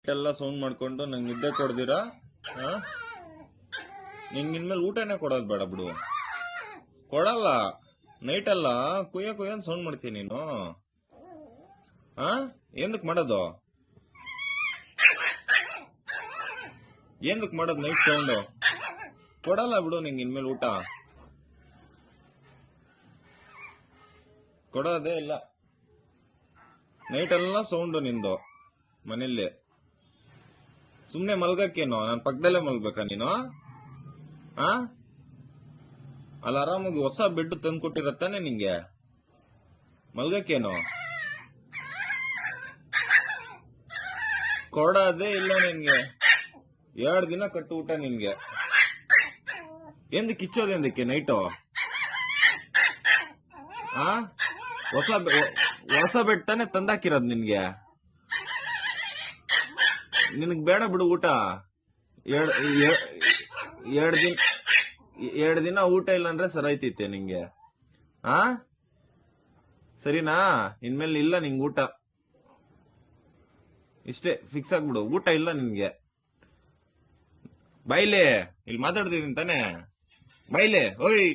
ಎಲ್ಲ ಸೌಂಡ್ ಮಾಡ್ಕೊಂಡು ನಂಗೆ ನಿದ್ದೆ ಕೊಡ್ದಿರಾ? ನಿಂಗೆ ಇನ್ಮೇಲೆ ಊಟನೇ ಕೊಡೋದು ಬೇಡ ಬಿಡು. ಕೊಡಲ್ಲ. ನೈಟ್ ಎಲ್ಲ ಕುಯ್ಯ ಕುಯ್ಯ ಸೌಂಡ್ ಮಾಡ್ತೀನಿ ನೀನು. ಏನಕ್ಕೆ ಮಾಡೋದು? ಏನಕ್ಕೆ ಮಾಡೋದು ನೈಟ್ ಸೌಂಡು? ಕೊಡಲ್ಲ ಬಿಡು ನಿಂಗೆ ಇನ್ಮೇಲೆ ಊಟ. ಕೊಡೋದೇ ಇಲ್ಲ. ನೈಟ್ ಎಲ್ಲ ಸೌಂಡು ನಿಂದು ಮನೇಲಿ. ಸುಮ್ನೆ ಮಲ್ಗಕ್ಕೇನು? ನಾನು ಪಕ್ಕದಲ್ಲೇ ಮಲ್ಬೇಕಾ ನೀನು? ಅಲ್ಲಿ ಆರಾಮಾಗಿ ಹೊಸ ಬೆಡ್ ತಂದು ಕೊಟ್ಟಿರತ್ತಾನೆ ನಿಂಗೆ. ಮಲ್ಗಕ್ಕೇನು? ಕೊಡೋದೇ ಇಲ್ಲ ನಿನ್ಗೆ. 2 ದಿನ ಕಟ್ಟು ಊಟ ನಿನ್ಗೆ. ಎಂದಕ್ಕೆ ಇಚ್ಚೋದೆಂದಕ್ಕೆ ನೈಟು? ಹೊಸ ಬೆಡ್ ತಾನೆ ತಂದಾಕಿರೋದು ನಿನ್ಗೆ. ನಿನಗ್ ಬೇಡ ಬಿಡು ಊಟ. 2 ದಿನ ಊಟ ಇಲ್ಲ ಅಂದ್ರೆ ಸರೈತೈತೆ ನಿಂಗೆ. ಸರಿನಾ? ಇನ್ಮೇಲೆ ಇಲ್ಲ ನಿಂಗೆ ಊಟ. ಇಷ್ಟೇ ಫಿಕ್ಸ್ ಆಗ್ಬಿಡು. ಊಟ ಇಲ್ಲ ನಿನ್ಗೆ. ಬಾಯ್ಲೆ, ಇಲ್ಲಿ ಮಾತಾಡ್ತಿದ್ದೀನಿ ತಾನೆ. ಬಾಯ್ಲೆ, ಓಯ್.